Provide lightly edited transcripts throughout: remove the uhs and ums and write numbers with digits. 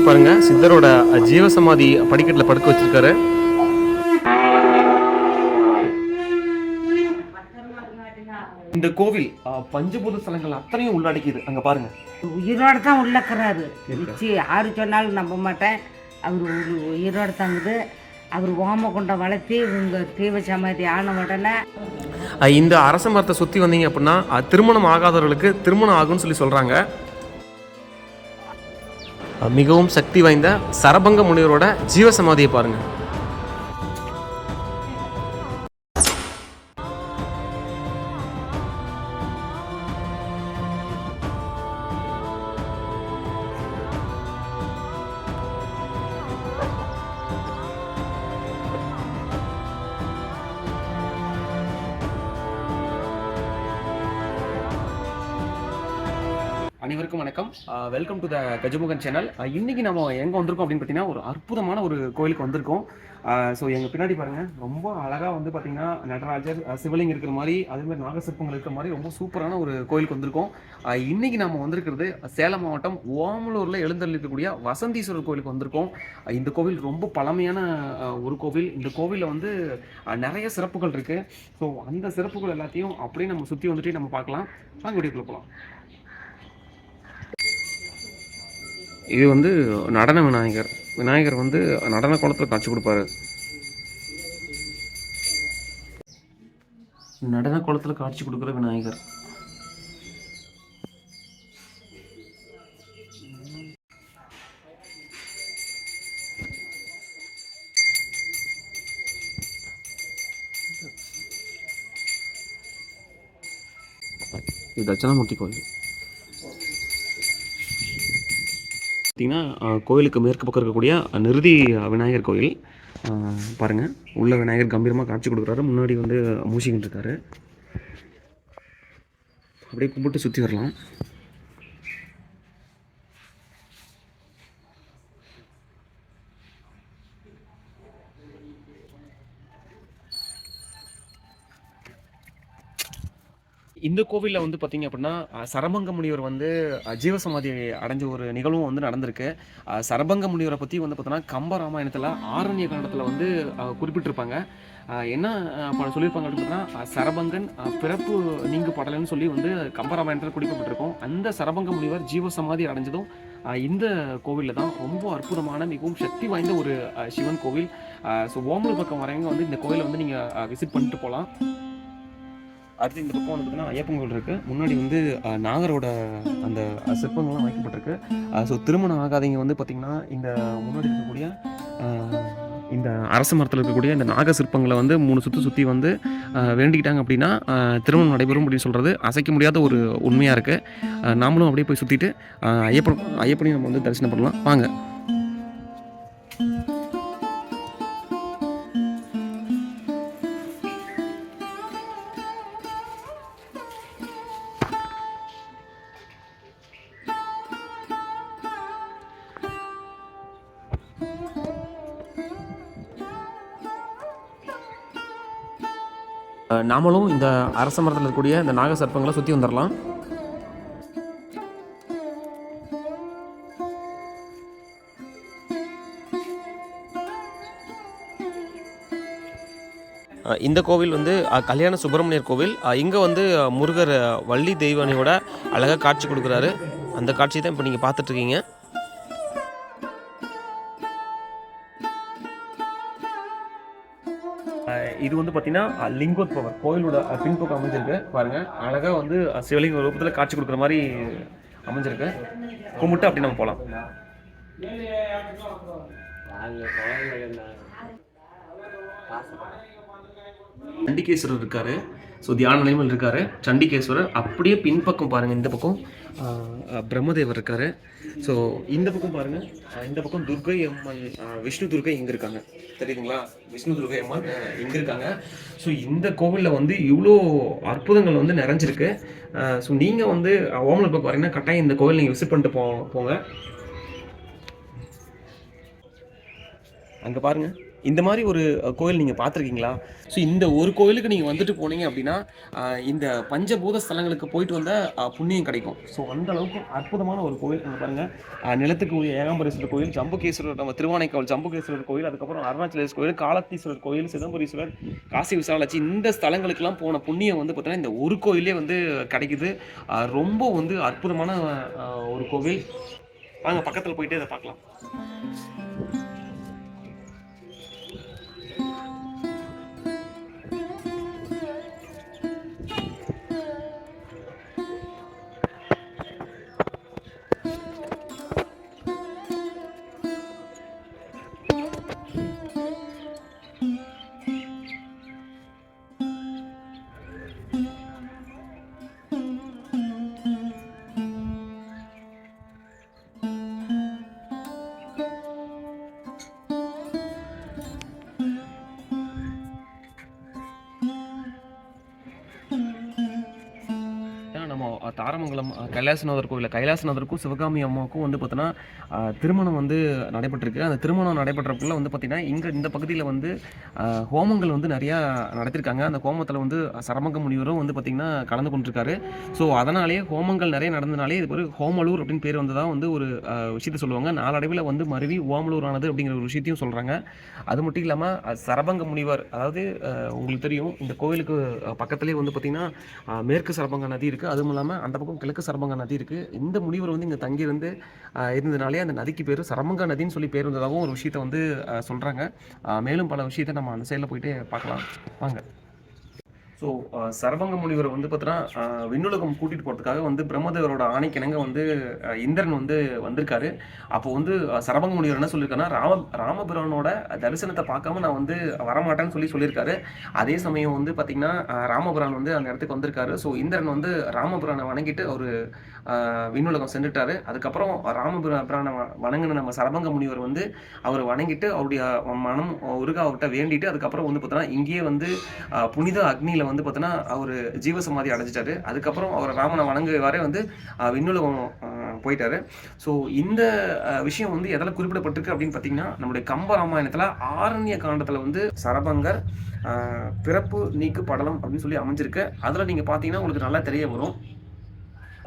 பாருங்க, சித்தரோட ஜீவசமாதி படிக்கட்டில் படுக்க வச்சிருக்காரு. இந்த கோவில் பஞ்சபூத ஸ்தலங்கள் அத்தனையும் உள்ளடக்கிது. அங்க பாருங்க, உயிரோட தான் உள்ளக்கிறாரு. யாரு சொன்னாலும் நம்ப மாட்டேன். அவர் உயிரோட தாங்குது. அவர் ஓமகுண்டம் வளர்த்தி இவங்க தீவ சமாதி ஆன உடனே இந்த அரச மரத்தை சுற்றி வந்தீங்க அப்படின்னா திருமணம் ஆகாதவர்களுக்கு திருமணம் ஆகும்னு சொல்கிறாங்க. மிகவும் சக்தி வாய்ந்த சரபங்க முனிவரோட ஜீவசமாதியை பாருங்கள். அனைவருக்கும் வணக்கம். Welcome to the Gajamukhan channel. இன்றைக்கி நம்ம எங்கே வந்திருக்கோம் அப்படின்னு பார்த்தீங்கன்னா, ஒரு அற்புதமான ஒரு கோயிலுக்கு வந்திருக்கோம். ஸோ எங்கள் பின்னாடி பாருங்கள், ரொம்ப அழகாக வந்து பார்த்திங்கன்னா நடராஜர், சிவலிங்கம் இருக்கிற மாதிரி, அதேமாதிரி நாகசிற்பங்கள் இருக்கிற மாதிரி ரொம்ப சூப்பரான ஒரு கோயிலுக்கு வந்திருக்கோம். இன்றைக்கி நம்ம வந்திருக்கிறது சேலம் மாவட்டம் ஓமலூரில் எழுந்தருளிருக்கக்கூடிய வசந்தீஸ்வரர் கோயிலுக்கு வந்திருக்கோம். இந்த கோவில் ரொம்ப பழமையான ஒரு கோவில். இந்த கோவிலில் வந்து நிறைய சிறப்புகள் இருக்குது. ஸோ அந்த சிறப்புகள் எல்லாத்தையும் அப்படியே நம்ம சுற்றி வந்துட்டு நம்ம பார்க்கலாம். வாங்க வீடியோக்குள்ள போகலாம். இது வந்து நடன விநாயகர். விநாயகர் வந்து நடன கோலத்தில் காட்சி கொடுப்பாரு. நடன கோலத்தில் காட்சி கொடுக்குற விநாயகர். இது தட்சணாமூர்த்தி கோயில். பார்த்தீங்கன்னா கோயிலுக்கு மேற்கு பக்கம் இருக்கக்கூடிய நிருதி விநாயகர் கோயில் பாருங்கள். உள்ள விநாயகர் கம்பீரமாக காட்சி கொடுக்குறாரு. முன்னாடி வந்து மூசிக்கிட்டு இருக்காரு. அப்படியே கும்பிட்டு சுற்றி வரலாம். இந்த கோவிலில் வந்து பார்த்திங்க அப்படின்னா சரபங்க முனிவர் வந்து ஜீவசமாதி அடைஞ்ச ஒரு நிகழ்வும் வந்து நடந்திருக்கு. சரபங்க முனிவரை பற்றி வந்து பார்த்தோன்னா கம்ப ராமாயணத்தில் ஆரண்ய காண்டத்தில் வந்து குறிப்பிட்டிருப்பாங்க. என்ன சொல்லியிருப்பாங்க அப்படின்னு பார்த்தீங்கன்னா, சரபங்கன் பிறப்பு நீங்கு படலைன்னு சொல்லி வந்து கம்பராமாயணத்தில் குறிப்பிட்டிருக்கோம். அந்த சரபங்க முனிவர் ஜீவசமாதி அடைஞ்சதும் இந்த கோவிலில் தான். ரொம்ப அற்புதமான மிகவும் சக்தி வாய்ந்த ஒரு சிவன் கோவில். ஸோ ஓமலூர் பக்கம் வரவங்க வந்து இந்த கோவிலை வந்து நீங்கள் விசிட் பண்ணிட்டு போகலாம். அடுத்து இந்த பக்கம் வந்து பார்த்தீங்கன்னா ஐயப்பன் கோவில் இருக்குது. முன்னாடி வந்து நாகரோட அந்த சிற்பங்கள்லாம் வைக்கப்பட்டிருக்கு. ஸோ திருமணம் ஆகாதவங்க வந்து பார்த்திங்கன்னா இந்த முன்னாடி இருக்கக்கூடிய இந்த அரச மரத்தில் இருக்கக்கூடிய இந்த நாக சிற்பங்களை வந்து 3 சுற்றி வந்து வேண்டிக்கிட்டாங்க அப்படின்னா திருமணம் நடைபெறும் அப்படின்னு சொல்கிறது அசைக்க முடியாத ஒரு உண்மையாக இருக்குது. நாமளும் அப்படியே போய் சுற்றிட்டு ஐயப்பனையும் நம்ம வந்து தரிசனம் பண்ணலாம். வாங்க. நாமளும் இந்த அரச மரத்தில் இருக்கக்கூடிய இந்த நாக சர்ப்பங்களை சுற்றி வந்துடலாம். இந்த கோவில் வந்து கல்யாண சுப்பிரமணியர் கோவில். இங்கே வந்து முருகர் வள்ளி தெய்வானியோட அழகாக காட்சி கொடுக்குறாரு. அந்த காட்சி தான் இப்போ நீங்கள் பார்த்துட்ருக்கீங்க. இது வந்து பார்த்தீங்கன்னா லிங்கோத்பவர் கோயிலோட பின்பக்கம் அமைஞ்சிருக்கு. பாருங்கள், அழகாக வந்து சிவலிங்க ரூபத்தில் காட்சி கொடுக்குற மாதிரி அமைஞ்சிருக்கு. கும்பிட்டு அப்படி நம்ம போகலாம். சண்டிகேஸ்வரர் இருக்காரு. ஸோ தியான நிலைமையில் இருக்காரு சண்டிகேஸ்வரர். அப்படியே பின்பக்கம் பாருங்கள், இந்த பக்கம் பிரம்மதேவர் இருக்காரு. ஸோ இந்த பக்கம் பாருங்கள், இந்த பக்கம் துர்கை அம்மன், விஷ்ணு துர்கை இங்கே இருக்காங்க. தெரியுதுங்களா? விஷ்ணு துர்கை அம்மன் இங்கே இருக்காங்க. ஸோ இந்த கோவிலில் வந்து இவ்வளோ அற்புதங்கள் வந்து நிறைஞ்சிருக்கு. ஸோ நீங்கள் வந்து ஓமலூர் பக்கம் வரீங்கன்னா கட்டாயம் இந்த கோவில் நீங்கள் விசிட் பண்ணிட்டு போங்க. அங்கே பாருங்கள், இந்த மாதிரி ஒரு கோயில் நீங்கள் பார்த்துருக்கீங்களா? ஸோ இந்த ஒரு கோயிலுக்கு நீங்கள் வந்துட்டு போனீங்க அப்படின்னா இந்த பஞ்சபூத ஸ்தலங்களுக்கு போயிட்டு வந்தால் புண்ணியம் கிடைக்கும். ஸோ அந்த அளவுக்கு அற்புதமான ஒரு கோயில். அங்கே பாருங்கள், நிலத்துக்கு உரிய ஏகாம்பரேஸ்வரர் கோயில், ஜம்புகேஸ்வரர், நம்ம திருவானைக்காவல் ஜம்புகேஸ்வரர் கோயில், அதுக்கப்புறம் அருணாச்சலேஸ்வரர் கோயில், காலத்தீஸ்வரர் கோயில், சிதம்பரீஸ்வரர், காசி விசாலாட்சி, இந்த ஸ்தலங்களுக்கெல்லாம் போன புண்ணியம் வந்து பார்த்தீங்கன்னா இந்த ஒரு கோயிலே வந்து கிடைக்குது. ரொம்ப வந்து அற்புதமான ஒரு கோவில். வாங்க பக்கத்தில் போயிட்டு இதை பார்க்கலாம். நம்ம தாரமங்கலம் கைலாசநாதர் கோவிலில் கைலாசநாதருக்கும் சிவகாமி அம்மாவுக்கும் வந்து பார்த்தோன்னா திருமணம் வந்து நடைபெற்றிருக்கு. அந்த திருமணம் நடைபெற்றக்குள்ள வந்து பார்த்திங்கன்னா இந்த பகுதியில் வந்து ஹோமங்கள் வந்து நிறையா நடத்திருக்காங்க. அந்த ஹோமத்தில் வந்து சரமங்க முனிவரும் வந்து பார்த்திங்கன்னா கலந்து கொண்டிருக்காரு. ஸோ அதனாலேயே ஹோமங்கள் நிறைய நடந்தனாலே இது ஒரு ஹோமலூர் அப்படின்னு பேர் வந்ததாக வந்து ஒரு விஷயத்தை சொல்லுவாங்க. நாளடைவில் வந்து மருவி ஓமலூர் ஆனது அப்படிங்கிற ஒரு விஷயத்தையும் சொல்கிறாங்க. அது மட்டும் இல்லாமல் சரபங்க முனிவர், அதாவது உங்களுக்கு தெரியும் இந்த கோவிலுக்கு பக்கத்துலேயே வந்து பார்த்திங்கன்னா மேற்கு சரபங்க நதி இருக்குது. அதுவும் இல்லாமல் அந்த பக்கம் கிழக்கு சரபங்க நதி இருக்குது. இந்த முனிவர் வந்து இங்கே தங்கியிருந்து இருந்ததுனாலே அந்த நதிக்கு பேர் சரபங்க நதின்னு சொல்லி பேர் வந்ததாகவும் ஒரு விஷயத்தை வந்து சொல்கிறாங்க. மேலும் பல விஷயத்தை நம்ம அந்த சைடில் போயிட்டு பார்க்கலாம் வாங்க. ஸோ சரபங்க முனிவர் வந்து பார்த்தீங்கன்னா விண்ணுலகம் கூட்டிகிட்டு போகிறதுக்காக வந்து பிரம்மதேவரோட ஆணைக்கிணங்க வந்து இந்திரன் வந்து வந்திருக்காரு. அப்போ வந்து சரபங்க முனிவர் என்ன சொல்லியிருக்காருன்னா, ராமபிரானோட தரிசனத்தை பார்க்காம நான் வந்து வரமாட்டேன்னு சொல்லியிருக்காரு. அதே சமயம் வந்து பார்த்திங்கன்னா ராமபிரான் வந்து அந்த இடத்துக்கு வந்திருக்காரு. ஸோ இந்திரன் வந்து ராமபிரானை வணங்கிட்டு அவர் விண்ணுலகம் சென்றுட்டாரு. அதுக்கப்புறம் ராமபிரானை வணங்கின நம்ம சரபங்க முனிவர் வந்து அவர் வணங்கிட்டு அவருடைய மனம் உருக அவர்கிட்ட வேண்டிட்டு அதுக்கப்புறம் வந்து பார்த்தோன்னா இங்கேயே வந்து புனித அக்னியில் வந்து பார்த்தோன்னா அவர் ஜீவசமாதி அடைஞ்சிட்டாரு. அதுக்கப்புறம் அவர் ராமனை வணங்குவாரே வந்து விண்ணுலகம் போயிட்டாரு. ஸோ இந்த விஷயம் வந்து எதில் குறிப்பிடப்பட்டிருக்கு அப்படின்னு பார்த்தீங்கன்னா நம்முடைய கம்ப ராமாயணத்தில் ஆரண்ய காண்டத்தில் வந்து சரபங்கர் பிறப்பு நீக்கு படலம் அப்படின்னு சொல்லி அமைஞ்சிருக்கு. அதில் நீங்கள் பார்த்தீங்கன்னா உங்களுக்கு நல்லா தெரிய வரும்.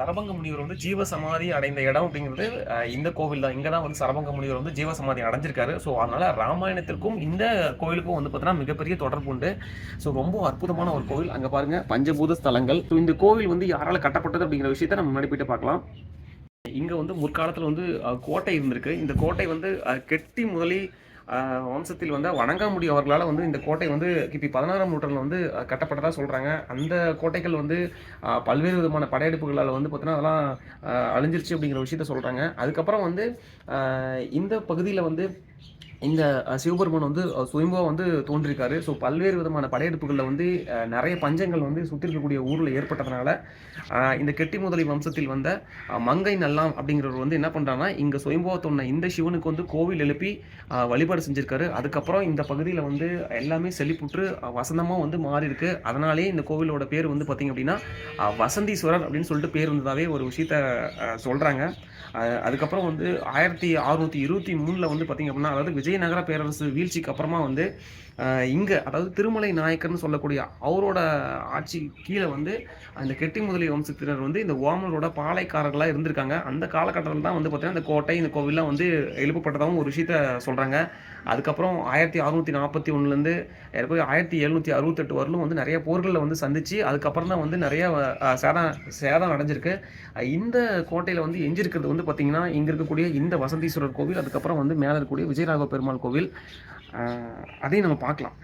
சரபங்க முனிவர் வந்து ஜீவசமாதி அடைந்த இடம் அப்படிங்கிறது இந்த கோவில் தான். இங்கே தான் வந்து சரபங்க முனிவர் வந்து ஜீவசமாதி அடைஞ்சிருக்காரு. ஸோ அதனால் ராமாயணத்திற்கும் இந்த கோவிலுக்கும் வந்து பார்த்தீங்கன்னா மிகப்பெரிய தொடர்பு உண்டு. ஸோ ரொம்ப அற்புதமான ஒரு கோவில். அங்கே பாருங்கள் பஞ்சபூத ஸ்தலங்கள். ஸோ இந்த கோவில் வந்து யாரால் கட்டப்பட்டது அப்படிங்கிற விஷயத்தை நம்ம முன்னாடி போயிட்டு பார்க்கலாம். இங்கே வந்து முற்காலத்தில் வந்து கோட்டை இருந்திருக்கு. இந்த கோட்டை வந்து கெட்டி முதலி வம்சத்தில் வந்து வணங்காமுடி அவர்களால் வந்து இந்த கோட்டை வந்து கிபி 16ஆம் நூற்றாண்டில் வந்து கட்டப்பட்டதாக சொல்கிறாங்க. அந்த கோட்டைகள் வந்து பல்வேறு விதமான படையெடுப்புகளால் வந்து பார்த்தீங்கன்னா அதெல்லாம் அழிஞ்சிருச்சு அப்படிங்கிற விஷயத்த சொல்கிறாங்க. அதுக்கப்புறம் வந்து இந்த பகுதியில் வந்து இந்த சிவபெருமான் வந்து சுயம்பா வந்து தோன்றிருக்காரு. ஸோ பல்வேறு விதமான படையெடுப்புகளில் வந்து நிறைய பஞ்சங்கள் வந்து சுற்றி இருக்கக்கூடிய ஊரில் ஏற்பட்டதுனால இந்த கெட்டி முதலி வம்சத்தில் வந்த மங்கை நல்லாம் அப்படிங்கிறவர் வந்து என்ன பண்ணுறாங்கன்னா இங்கே சுயம்பா தோன்ற இந்த சிவனுக்கு வந்து கோவில் எழுப்பி வழிபாடு செஞ்சுருக்காரு. அதுக்கப்புறம் இந்த பகுதியில் வந்து எல்லாமே செழிப்புற்று வசந்தமாக வந்து மாறி இருக்கு. அதனாலே இந்த கோவிலோட பேர் வந்து பார்த்திங்க அப்படின்னா வசந்தீஸ்வரர் அப்படின்னு சொல்லிட்டு பேர் வந்ததாகவே ஒரு விஷயத்த சொல்கிறாங்க. அதுக்கப்புறம் வந்து 1623 வந்து பார்த்திங்க அப்படின்னா, அதாவது விஜயநகர பேரரசு வீழ்ச்சிக்கு அப்புறமா வந்து இங்கே அதாவது திருமலை நாயக்கர்னு சொல்லக்கூடிய அவரோட ஆட்சி கீழே வந்து அந்த கெட்டி முதலி வம்சத்தினர் வந்து இந்த ஓமலோட பாளையக்காரர்களாக இருந்திருக்காங்க. அந்த காலகட்டத்தில் தான் வந்து பார்த்தீங்கன்னா இந்த கோட்டை இந்த கோவில்லாம் வந்து எழுப்பப்பட்டதாகவும் ஒரு விஷயத்த சொல்கிறாங்க. அதுக்கப்புறம் 1641 1768 வரலும் வந்து நிறைய போர்களில் வந்து சந்திச்சு அதுக்கப்புறம் தான் வந்து நிறைய சேதம் அடைஞ்சிருக்கு. இந்த கோட்டையில் வந்து எஞ்சிருக்கிறது வந்து பார்த்திங்கன்னா இங்கே இருக்கக்கூடிய இந்த வசந்தீஸ்வரர் கோவில், அதுக்கப்புறம் வந்து மேலே இருக்கக்கூடிய விஜயராக பெருமாள் கோவில், அதையும் நம்ம பார்க்கலாம்.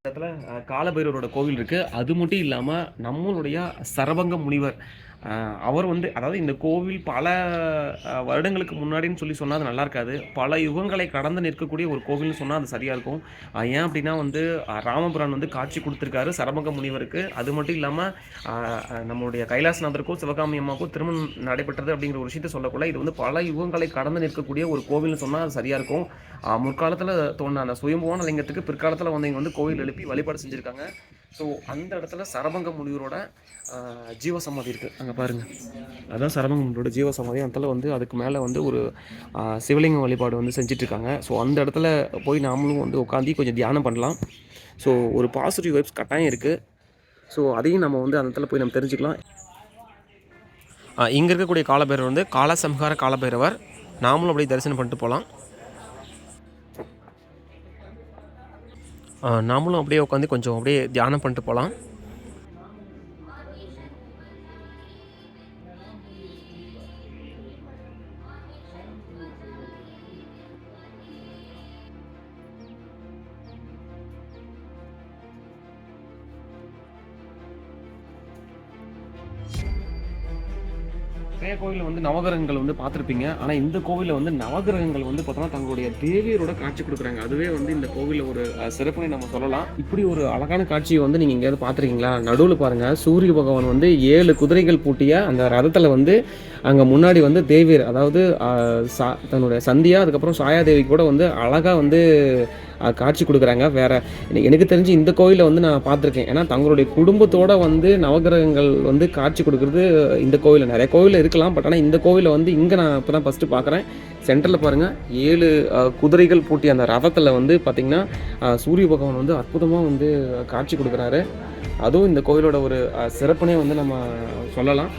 இடத்துல காலபைரவரோட கோவில் இருக்குது. அது மட்டும் இல்லாமல் நம்மளுடைய சரபங்க முனிவர் அவர் வந்து அதாவது இந்த கோவில் பல வருடங்களுக்கு முன்னாடின்னு சொன்னால் அது நல்லா இருக்காது. பல யுகங்களை கடந்து நிற்கக்கூடிய ஒரு கோவில்னு சொன்னால் அது சரியாக இருக்கும். ஏன் அப்படின்னா வந்து ராமபுரான் வந்து காட்சி கொடுத்துருக்காரு சரபங்க முனிவருக்கு. அது மட்டும் இல்லாமல் நம்மளுடைய கைலாசநாதருக்கும் சிவகாமி அம்மாவுக்கும் திருமணம் நடைபெற்றது அப்படிங்கிற ஒரு விஷயத்தை சொல்லக்குள்ள இது வந்து பல யுகங்களை கடந்து நிற்கக்கூடிய ஒரு கோவில்னு சொன்னால் அது சரியாக இருக்கும். முற்காலத்தில் தோன்ற அந்த சுயம்புவான லிங்கத்துக்கு பிற்காலத்தில் வந்து இங்கே வந்து கோவில் எழுப்பி வழிபாடு செஞ்சுருக்காங்க. ஸோ அந்த இடத்துல சரபங்க முனிவரோட ஜீவசமாதி இருக்குது, அங்கே பாருங்கள். அதுதான் சரபங்க முனிவரோட ஜீவசமாதி. அந்த இடத்துல வந்து அதுக்கு மேலே வந்து ஒரு சிவலிங்க வழிபாடு வந்து செஞ்சிட்ருக்காங்க. ஸோ அந்த இடத்துல போய் நாமளும் வந்து உட்காந்து கொஞ்சம் தியானம் பண்ணலாம். ஸோ ஒரு பாசிட்டிவ் வைப்ஸ் கட்டாயம் இருக்குது. ஸோ அதையும் நம்ம வந்து அந்த இடத்துல போய் நம்ம தெரிஞ்சுக்கலாம். இங்கே இருக்கக்கூடிய காலபைரவர் வந்து காலசம்ஹார காலபைரவர். நாமளும் அப்படியே தரிசனம் பண்ணிட்டு போகலாம். நாமளும் அப்படியே உட்காந்து கொஞ்சம் அப்படியே தியானம் பண்ணிட்டு போகலாம். நிறைய கோவிலில் வந்து நவகிரகங்கள் வந்து பார்த்துருப்பீங்க. ஆனால் இந்த கோவிலில் வந்து நவகிரகங்கள் வந்து பார்த்தோன்னா தங்களுடைய தேவியரோட காட்சி கொடுக்குறாங்க. அதுவே வந்து இந்த கோவிலில் ஒரு சிறப்புனை நம்ம சொல்லலாம். இப்படி ஒரு அழகான காட்சியை வந்து நீங்கள் எங்கேயாவது பார்த்துருக்கீங்களா? நடுவில் பாருங்கள், சூரிய பகவான் வந்து 7 குதிரைகள் பூட்டிய அந்த ரதத்தில் வந்து அங்கே முன்னாடி வந்து தேவியர், அதாவது தன்னுடைய சந்தியா அதுக்கப்புறம் சாயாதேவி கூட வந்து அழகாக வந்து காட்சி கொடுக்குறாங்க. வேறு எனக்கு தெரிஞ்சு இந்த கோயிலில் வந்து நான் பார்த்துருக்கேன். ஏன்னா தங்களுடைய குடும்பத்தோடு வந்து நவகிரகங்கள் வந்து காட்சி கொடுக்குறது இந்த கோவிலில் நிறைய கோவிலில் இருக்கலாம். பட் ஆனால் இந்த கோவிலில் வந்து இங்கே நான் இப்போ தான் ஃபஸ்ட்டு பார்க்குறேன். சென்டரில் பாருங்கள், 7 குதிரைகள் பூட்டிய அந்த ரதத்தில் வந்து பார்த்திங்கன்னா சூரிய பகவான் வந்து அற்புதமாக வந்து காட்சி கொடுக்குறாரு. அதுவும் இந்த கோவிலோட ஒரு சிறப்புனே வந்து நம்ம சொல்லலாம்.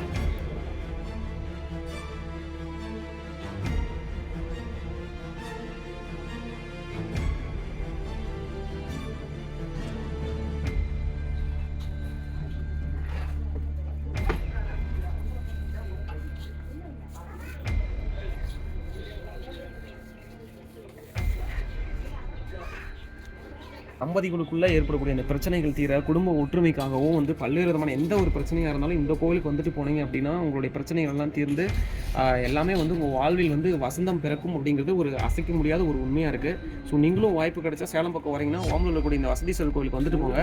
தம்பதிகளுக்குள்ளே ஏற்படக்கூடிய அந்த பிரச்சனைகள் தீர, குடும்ப ஒற்றுமைக்காகவும் வந்து பல்வேறு விதமான எந்த ஒரு பிரச்சனையாக இருந்தாலும் இந்த கோவிலுக்கு வந்துட்டு போனீங்க அப்படின்னா உங்களுடைய பிரச்சனைகள்லாம் தீர்ந்து எல்லாமே வந்து உங்கள் வாழ்வில் வந்து வசந்தம் பிறக்கும் அப்படிங்கிறது ஒரு அசைக்க முடியாத ஒரு உண்மையாக இருக்குது. ஸோ நீங்களும் வாய்ப்பு கிடைச்சா சேலம் பக்கம் வரீங்கன்னா ஓமலூரில் இருக்கக்கூடிய இந்த வசதீஸ்வரர் கோவிலுக்கு வந்துட்டு போங்க.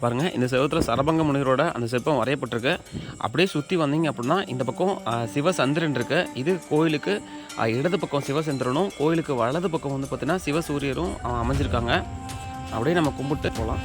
பாருங்கள், இந்த செவத்தில் சரபங்க முனிவரோட அந்த சிற்பம் வரையப்பட்டிருக்கு. அப்படியே சுற்றி வந்தீங்க அப்படின்னா இந்த பக்கம் சிவசந்திரன் இருக்குது. இது கோயிலுக்கு இடது பக்கம் சிவசந்திரனும், கோயிலுக்கு வலது பக்கம் வந்து பார்த்திங்கன்னா சிவசூரியரும் அமைஞ்சிருக்காங்க. அப்படியே நம்ம கும்பிட்டு போகலாம்.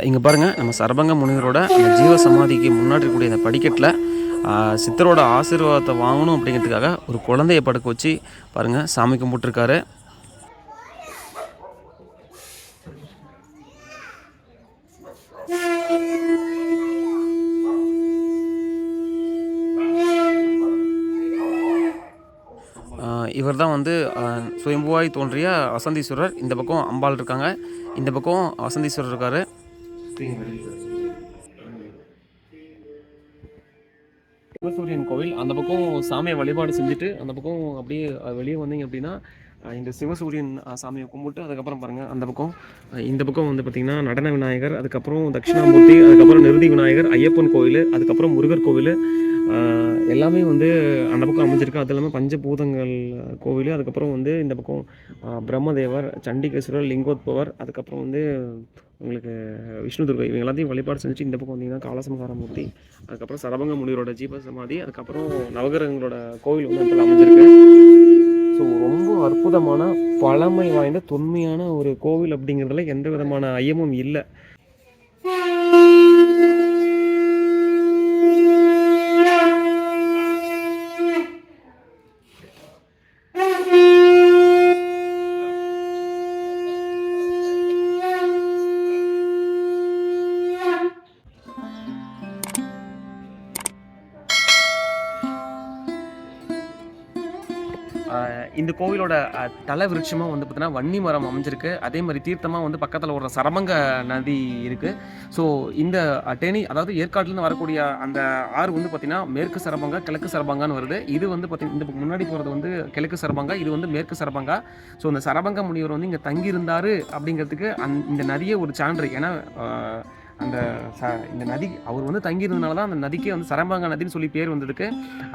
இங்கே பாருங்கள், நம்ம சரபங்க முனிவரோட அந்த ஜீவ சமாதிக்கு முன்னாடி இருக்கக்கூடிய அந்த படிக்கட்டில் சித்தரோட ஆசீர்வாதத்தை வாங்கணும் அப்படிங்கிறதுக்காக ஒரு குழந்தைய படுக்க வச்சு பாருங்கள் சாமி கும்பிட்டுருக்காரு. இவர் தான் வந்து சுயம்புவாய் தோன்றிய வசந்தீஸ்வரர். இந்த பக்கம் அம்பாள் இருக்காங்க, இந்த பக்கம் வசந்தீஸ்வரர் இருக்கார். சிவசூரியன் கோவில் அந்த பக்கம் சாமியை வழிபாடு செஞ்சுட்டு அந்த பக்கம் அப்படியே வெளியே வந்தீங்க அப்படின்னா இந்த சிவசூரியன் சாமியை கும்பிட்டு அதுக்கப்புறம் பாருங்கள் அந்த பக்கம் இந்த பக்கம் வந்து பார்த்திங்கன்னா நடன விநாயகர், அதுக்கப்புறம் தட்சிணாமூர்த்தி, அதுக்கப்புறம் நிருதி விநாயகர், ஐயப்பன் கோவில், அதுக்கப்புறம் முருகர் கோவில் எல்லாமே வந்து அந்த பக்கம் அமைஞ்சிருக்கு. அது இல்லாமல் பஞ்சபூதங்கள் கோவில், அதுக்கப்புறம் வந்து இந்த பக்கம் பிரம்மதேவர், சண்டிகேஸ்வரர், லிங்கோத்பவர், அதுக்கப்புறம் வந்து உங்களுக்கு விஷ்ணு துர்கை, இவங்க எல்லாத்தையும் வழிபாடு செஞ்சு இந்த பக்கம் வந்தீங்கன்னா காலசம்ஹாரமூர்த்தி, அதுக்கப்புறம் சரபங்க முனிவரோட ஜீவ சமாதி, அதுக்கப்புறம் நவகிரகங்களோட கோவில் வந்து அதில் அமைஞ்சிருக்கு. ஸோ ரொம்ப அற்புதமான பழமை வாய்ந்த தொன்மையான ஒரு கோவில் அப்படிங்கிறதுல எந்த விதமான ஐயமும் இல்லை. இந்த கோவிலோட தலை விருட்சமாக வந்து பார்த்தீங்கன்னா வன்னி மரம் அமைஞ்சிருக்கு. அதே மாதிரி தீர்த்தமாக வந்து பக்கத்தில் ஒரு சரபங்க நதி இருக்குது. ஸோ இந்த தேனி, அதாவது ஏற்காட்டிலேருந்து வரக்கூடிய அந்த ஆறு வந்து பார்த்திங்கன்னா மேற்கு சரபங்கா, கிழக்கு சரபங்கான்னு வருது. இது வந்து பார்த்திங்கன்னா இந்த முன்னாடி போகிறது வந்து கிழக்கு சரபங்கா, இது வந்து மேற்கு சரபங்கா. ஸோ இந்த சரபங்க முனிவர் வந்து இங்கே தங்கியிருந்தார் அப்படிங்கிறதுக்கு இந்த நதியே ஒரு சான்று. ஏன்னா அந்த இந்த நதி அவர் வந்து தங்கியிருந்தனால தான் அந்த நதிக்கே வந்து சரபங்க நதின்னு சொல்லி பேர் வந்ததுக்கு.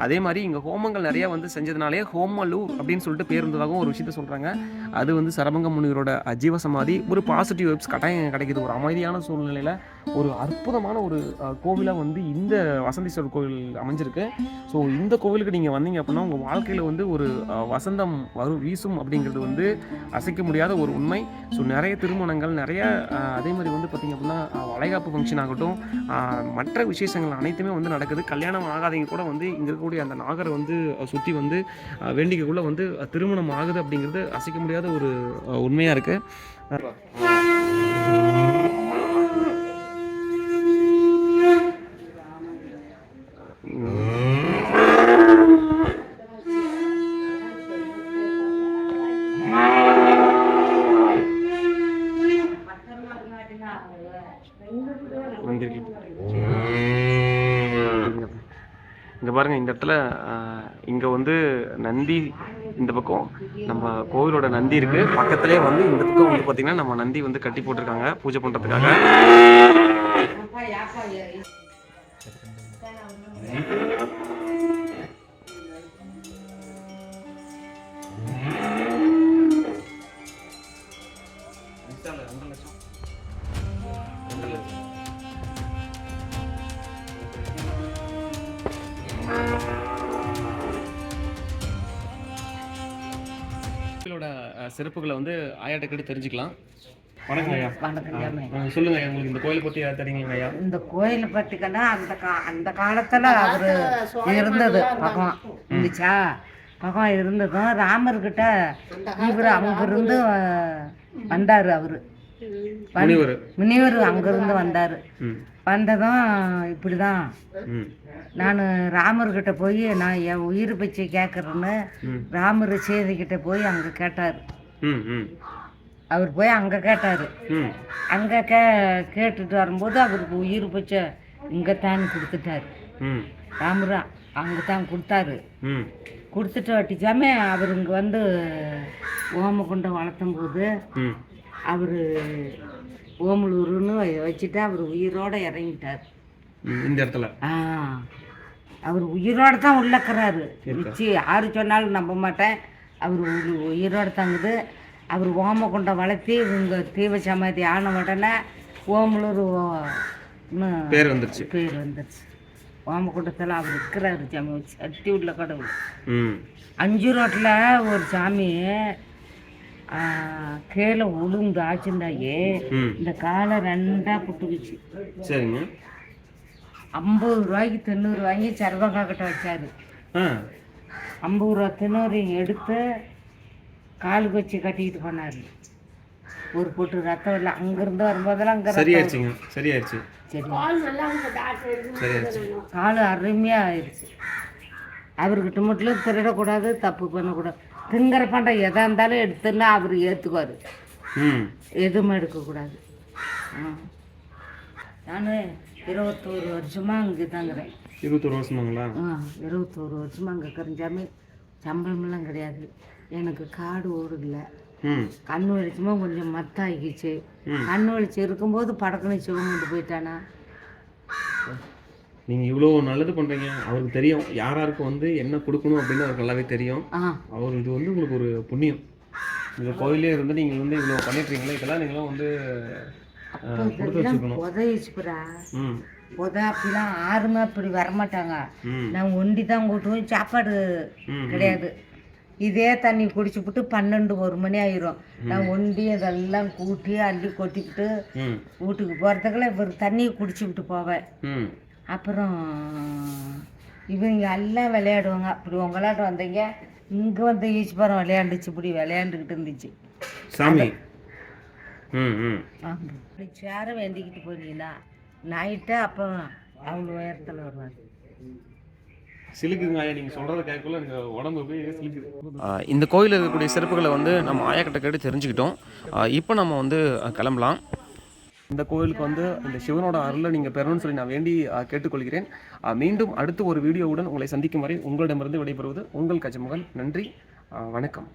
அதே மாதிரி இங்கே ஹோமங்கள் நிறையா வந்து செஞ்சதுனாலே ஹோமலூர் அப்படின்னு சொல்லிட்டு பேர் இருந்ததாகவும் ஒரு விஷயத்த சொல்கிறாங்க. அது வந்து சரபங்க முனிவரோட ஜீவசமாதி. ஒரு பாசிட்டிவ் வைப்ஸ் கட்டாயம் கிடைக்கிது. ஒரு அமைதியான சூழ்நிலையில் ஒரு அற்புதமான ஒரு கோவிலாக வந்து இந்த வசந்தீஸ்வரர் கோவில் அமைஞ்சிருக்கு. ஸோ இந்த கோவிலுக்கு நீங்கள் வந்தீங்க அப்படின்னா உங்கள் வாழ்க்கையில் வந்து ஒரு வசந்தம் வீசும் அப்படிங்கிறது வந்து அசைக்க முடியாத ஒரு உண்மை. ஸோ நிறைய திருமணங்கள் நிறைய அதே மாதிரி வந்து பார்த்திங்க அப்படின்னா வளைகாப்பு ஃபங்க்ஷன் ஆகட்டும், மற்ற விசேஷங்கள் அனைத்துமே வந்து நடக்குது. கல்யாணம் ஆகாதவங்க கூட வந்து இங்கே இருக்கக்கூடிய அந்த நாகரை வந்து சுற்றி வந்து வேண்டிக்கைக்குள்ளே வந்து திருமணம் ஆகுது அப்படிங்கிறது அசைக்க முடியாத ஒரு உண்மையாக இருக்குது. இங்கே பாருங்கள், இந்த இடத்துல இங்கே வந்து நந்தி, இந்த பக்கம் நம்ம கோவிலோட நந்தி இருக்குது. பக்கத்துலேயே வந்து இந்த பக்கம் வந்து பார்த்திங்கன்னா நம்ம நந்தி வந்து கட்டி போட்டிருக்காங்க பூஜை பண்ணுறதுக்காக. கோவிலோட சிறப்புகளை வந்து ஆயாட்ட கேட்டு தெரிஞ்சுக்கலாம். வணக்கம் ஐயா. வணக்கம். சொல்லுங்க ஐயா, உங்களுக்கு இந்த கோயிலை பற்றி யார் தெரியுங்க ஐயா? இந்த கோயிலை பற்றிக்கன்னா அந்த காலத்தில் அவர் இருந்தது பகவான் இருந்துச்சா, பகவான் இருந்ததும் ராமர்கிட்ட இவர் அங்கிருந்து வந்தார். அவர் முனிவர் அங்கிருந்து வந்தார். வந்ததும் இப்படி தான் நான் ராமர்கிட்ட போய் நான் என் உயிர் பிச்சை கேட்குறேன்னு ராமர் சேதிக்கிட்ட போய் அங்கே கேட்டார். அவர் போய் அங்கே கேட்டார். அங்கே கேட்டுட்டு வரும்போது அவருக்கு உயிர் பிச்சை இங்கே தான் கொடுத்துட்டார். ராமர் அங்கே தான் கொடுத்தாரு. கொடுத்துட்டு வட்டிச்சாமே அவர் இங்கே வந்து ஓமகுண்டம் வளர்த்தும் போது அவர் ஓமலூருன்னு வச்சுட்டு அவர் உயிரோடு இறங்கிட்டார் இந்த இடத்துல. அவர் உயிரோடு தான் உள்ளக்கிறாரு. வச்சு யாரு சொன்னாலும் நம்ப மாட்டேன். அவர் உயிரோடு தாங்குது. அவர் ஓமகுண்டம் வளர்த்தி இவங்க தீவ சமாதி ஆன உடனே ஓமலூர் பேர் வந்துருச்சு. ஓமகுண்டத்தில் அவர் இருக்கிறாரு சாமி. சட்டி உள்ள கடவுள். 5 ரோட்டில் ஒரு சாமி கீழே உளுந்து ஆச்சுண்டாயே இந்த காலை 2ஆ புட்டுக்குச்சு. சரிங்க. 50 ரூபாய்க்கு 90 வாங்கி சர்வகா கிட்ட வச்சாரு. 50 ரூபா தின்னூறு எடுத்து காலுக்கு வச்சு கட்டிக்கிட்டு போனார். ஒரு பொட்டு ரத்தம் இல்லை. அங்கேருந்து வரும்போதெல்லாம் அங்கே சரியாயிடுச்சு. காலு அருமையாக ஆயிடுச்சு. அவர்கிட்ட மட்டும் திருடக்கூடாது, தப்பு பண்ணக்கூடாது. திங்கிற பண்டம் எதாக இருந்தாலும் எடுத்துன்னா அவர் ஏற்றுக்குவார். எதுவுமே எடுக்கக்கூடாது. நான் 21 வருஷமாக அங்கே தாங்கிறேன். 21 வருஷமாங்களா? 21 வருஷமாக அங்கே கரைஞ்சாமல் சம்பளமெல்லாம் கிடையாது. எனக்கு காடு ஓடுல. கண்ணு வெளிச்சமா கொஞ்சம் மத்த ஆகிடுச்சு. கண்ணு வெளிச்சம் இருக்கும்போது படக்குனி சிவம் கொண்டு போயிட்டானா. நீங்கள் இவ்வளோ நல்லது பண்ணுறீங்க. அவருக்கு தெரியும் யாராருக்கு வந்து என்ன கொடுக்கணும் அப்படின்னு அவருக்கு நல்லாவே தெரியும். அவர் இது வந்து உங்களுக்கு ஒரு புண்ணியம். இந்த கோயிலே இருந்து நீங்கள் வந்து இவ்வளோ பண்ணிட்டுருக்கீங்களா, இதெல்லாம் நீங்களும் வந்து உதவிச்சுப்புறா. அப்படிலாம் யாருமே அப்படி வரமாட்டாங்க. நான் ஒண்டி தான் கூட்டுவோம். சாப்பாடு கிடையாது. இதே தண்ணி குடிச்சுப்புட்டு 12-1 மணி ஆயிரும். நான் ஒண்டி அதெல்லாம் கூட்டி அள்ளி கொட்டிக்கிட்டு வீட்டுக்கு போகிறதுக்குள்ள இவர் தண்ணியை குடிச்சுக்கிட்டு போவேன். அப்புறம் இவங்க எல்லாம் விளையாடுவாங்க. அப்படி உங்களாட்ட வந்தீங்க இங்கே வந்து ஈஸ்வரம் விளையாண்டுச்சு. இப்படி விளையாண்டுக்கிட்டு இருந்துச்சு சாமி. அப்படி சேர வேண்டிக்கிட்டு போறீங்களா நைட்டு. அப்போ அவ்வளோ உயரத்தில் வருவார். சிலுக்குங்க ஆயா, நீங்கள் சொல்கிறத கேட்கல எனக்கு உடம்பு போய் சிலுக்குது. இந்த கோயிலில் இருக்கக்கூடிய சிறப்புகளை வந்து நம்ம ஆயா கிட்ட கேட்டு தெரிஞ்சுக்கிட்டோம். இப்போ நம்ம வந்து கிளம்பலாம். இந்த கோயிலுக்கு வந்து இந்த சிவனோட அருளை நீங்கள் பெறணும்னு சொல்லி நான் வேண்டி கேட்டுக்கொள்கிறேன். மீண்டும் அடுத்த ஒரு வீடியோவுடன் உங்களை சந்திக்கும் வரை உங்களிடமிருந்து விடைபெறுவது உங்கள் கஜமுகன். நன்றி, வணக்கம்.